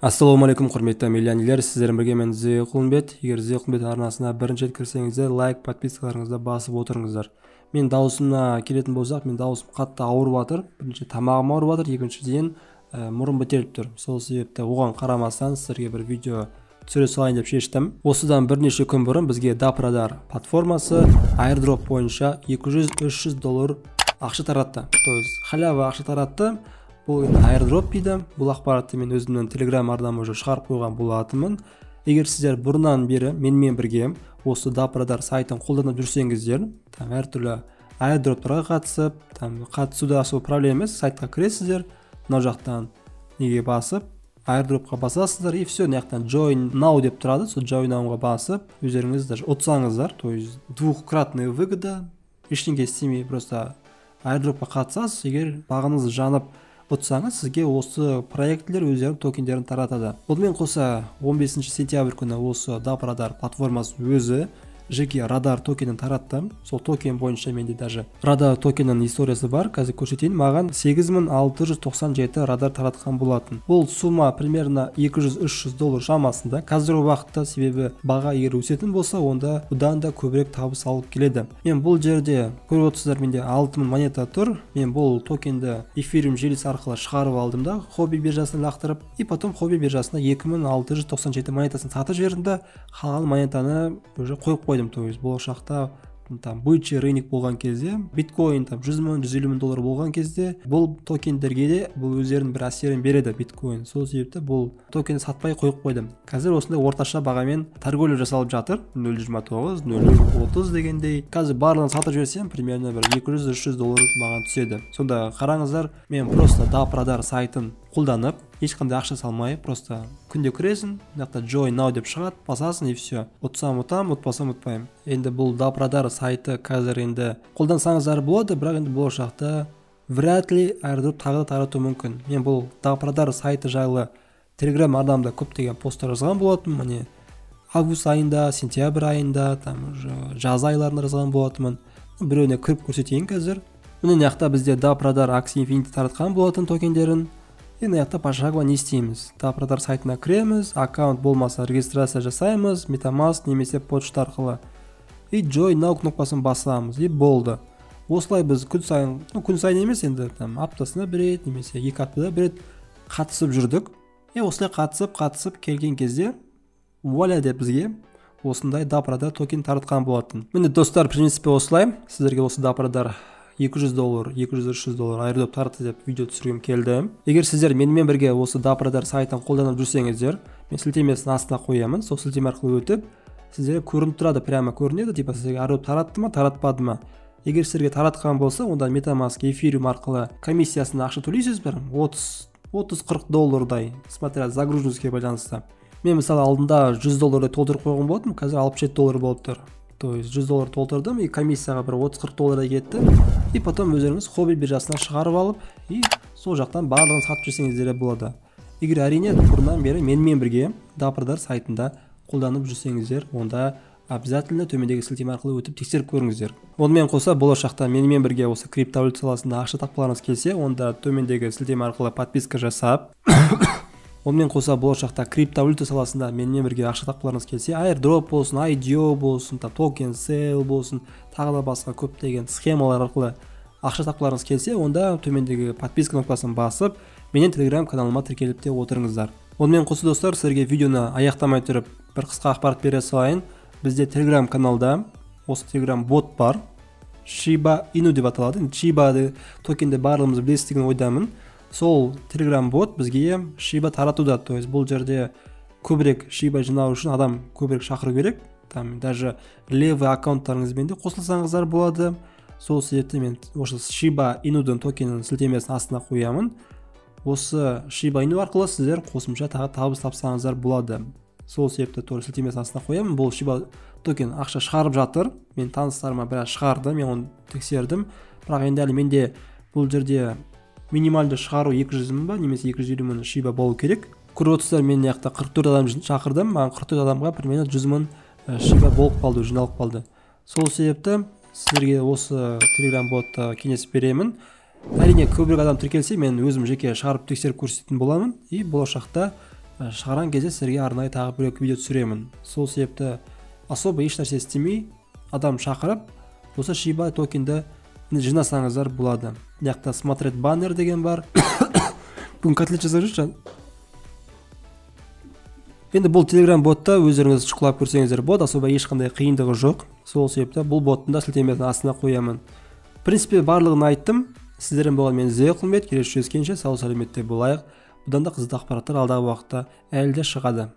Ассалаумағалейкум құрметті миллионерлер, сіздермен бірге мен Зейқұлымбет. Егер Зейқұлымбет арнасына бірінші рет кірсеңіздер, лайк, подпискаларыңызды басып отырыңыздар. Мен даусымна келетін болсақ, мен даусым қатты ауырып жатыр. Бірінші тамағым ауырып жатыр, екіншіден мұрын бітеліп тұр. Сол себепті оған қарамастан сіздерге бір видео түсіре салайын деп шештім. Осыдан бірнеше күн бұрын бізге DaPradar платформасы airdrop бойынша 200-300 доллар ақша таратты. То есть халява ақша таратты. Бұл airdrop дейді. Бұл ақпаратты мен өзімнің Telegram арнама уже шығарып қойған болатынмын. Егер сіздер бұрыннан бері менімен бірге осы DaPradar сайтын қолданып жүрсеңіздер, әртүрлі airdropтарға қатысып, қатысуда сол проблема емес, сайтқа кіресіздер, мына жақтан неге басып, airdropқа басасыздар и все, мынаяқтан join now деп тұрады, сол join nowға басып, өздеріңіз даже ұтсаңыздар, то есть двухкратная выгода, ештеңе істемей просто airdropқа қатысасыз, егер бағыңыз жанып ұтсаңыз, сізге осы проектлер өздерінің токендерін таратады. Бұнымен қоса 15 сентябрь күні осы DaPradar платформасы өзі жеке радар токенін таратты. Сол токен бойынша менде даже радар токенінің историясы бар. Қазір көрсетейін. Маған 8697 радар таратқан болатын. Бұл сумма примерно 200-300 доллар шамасында. Қазіргі уақытта себебі баға егер өсетін болса, онда бұдан да көбірек табыс алып келеді. Мен бұл жерде көріп отырсыздар, менде 6000 монета тұр. Мен бұл токенді эфириум желісі арқылы шығарып алдым да, хобби биржасына лақтырып, и потом хобби биржасына 2697 монетасын сатып жібердім да, қалған монетаны уже қойып қойдым. То есть болашақта бычий рынок болған кезде, биткоин 100 мың, 150 мың доллар болған кезде, бұл токендерге де бұл өздерінің бір әсерін береді биткоин. Сол себепті бұл токенді сатпай қойып қойдым. Қазір осындай орташа бағамен торговля жасалып жатыр. 0.29, 0.30 дегендей. Қазір барлығын сатып жіберсем, примерно бір 200-300 доллар маған түседі. Сонда қараңыздар, мен просто DaPradar сайтын қолданып, ешқандай ақша салмай, просто күнде кіресің, мынақта join now деп шығады, басасың и все. Ұтсам ұтам, ұтпасам ұтпаймын. Енді бұл DaPradar сайты қазір енді қолдансаңыздар болады, бірақ енді болашақта вряд ли airdrop тағы тарату мүмкін. Мен бұл DaPradar сайты жайлы Telegram арнамда көптеген посттар жазған болатынмын. Міне август айында, сентябрь айында, жаз айларында жазған болатынмын. Біреуіне кіріп көрсетейін қазір. Міне мынақта бізде DaPradar Axie Infinity таратқан болатын токендерін. И мынаяқта пошагово не істейміз. DaPradar сайтына кіреміз, аккаунт болмаса регистрация жасаймыз, MetaMask немесе почта арқылы. И join now кнопкасын басамыз, и болды. Осылай біз күн сайын емес, енді аптасына бір рет немесе 2 аптада бір рет қатысып жүрдік. И осылай қатысып келген кезде вуаля деп бізге осындай DaPradar токен таратқан болатын. Міне достар, принципе осылай. Сіздерге осы DaPradar 200 доллар, 200-300 доллар airdrop таратты деп видео түсіргім келді. Егер сіздер менімен бірге осы DaPradar сайтын қолданып жүрсеңіздер, мен сілтемесін астына қоямын. Сол сілтеме арқылы өтіп, сіздерге көрініп тұрады, прямо көрінеді, типа сіздерге airdrop таратты ма, таратпады ма. Егер сіздерге таратқан болса, онда MetaMask эфириум арқылы комиссиясына ақша төлейсіз бір 30-40 доллардай, смотря загруженностьке байланысты. Мен мысалы алдында 100 доллардай толтырып қойған болдым, қазір 67 доллар болып тұр. То есть 100 доллар толтырдым и комиссияға бір 30-40 доллардай кетті. И потом өздеріңіз хобби биржасына шығарып алып, и сол жақтан барлығын сатып жүрсеңіздер болады. Егер әрине бұрыннан бері менімен бірге DaPradar сайтында қолданып жүрсеңіздер, онда обязательно төмендегі сілтеме арқылы өтіп тексеріп көріңіздер. Онымен қоса болашақта менімен бірге осы криптовалюта саласында ақша тапқыларыңыз келсе, онда төмендегі сілтеме арқылы подписка жасап, онымен қоса болашақта криптовалюта саласында менімен бірге ақша тапқыларыңыз келсе, airdrop болсын, IDO болсын, токен сейл болсын, тағы да басқа көптеген схемалар арқылы ақша тапқыларыңыз келсе, онда төмендегі подписка кнопкасын басып, менен Telegram каналыма тіркеліп те отырыңыздар. Онымен қоса достар, сіздерге видеоны аяқтамай тұрып бір қысқа ақпарат бере салайын. Бізде Telegram каналда осы Telegram бот бар. Shiba Inu деп аталады. Shiba токенді барлығымыз білесіз деген ойдамын. Сол Telegram бот бізге Shiba таратуда. То есть бұл жерде көбірек Shiba жинау үшін адам көбірек шақыру керек. Даже левый аккаунттарыңызбен де қосылсаңыздар болады. Сол себепті мен осы Shiba Inu'дың токенінің сілтемесін астына қоямын. Осы Shiba Inu арқылы сіздер қосымша тағы табыс тапсаңыздар болады. Сол себепті тоже сілтемесін астына қоямын. Бұл Shiba токен ақша шығарып жатыр. Мен таныстарыма біраз шығарды, мен оны тексердім. Бірақ енді әлі менде бұл жерде минималды шығару 200 мың ба, немесе 250 мың Shiba болу керек. Көріп отырсыздар, мен яқта 44 адам шақырдым. Маған 44 адамға примерно 100 мың Shiba болып қалды, жиналып қалды. Сол себепті сіздерге осы Telegram ботта кеңес беремін. Әрине көбірек адам тіркелсе, мен өзім жеке шығарып тексеріп көрсететін боламын. И болашақта шығарған кезде сіздерге арнайы тағы бір видео түсіремін. Сол себепті особо еш нәрсе істемей адам шақырып осы Shiba токенді жинасаңыздар болады. Яқта смотреть баннер деген бар. Бүгін котлет жасап жүрші. Енді бұл Telegram ботта өздеріңіз шұқылап көрсеңіздер болады, особо ешқандай қиындығы жоқ. Сол себепті бұл боттың да сілтемесін астына қоямын. В принципе, барлығын айттым. Сіздермен болған мен Зеқұлбет, келесі жүздескенше сау сәлеметте болайық. Бұдан да қызықты ақпараттар алдағы уақытта әлі де шығады.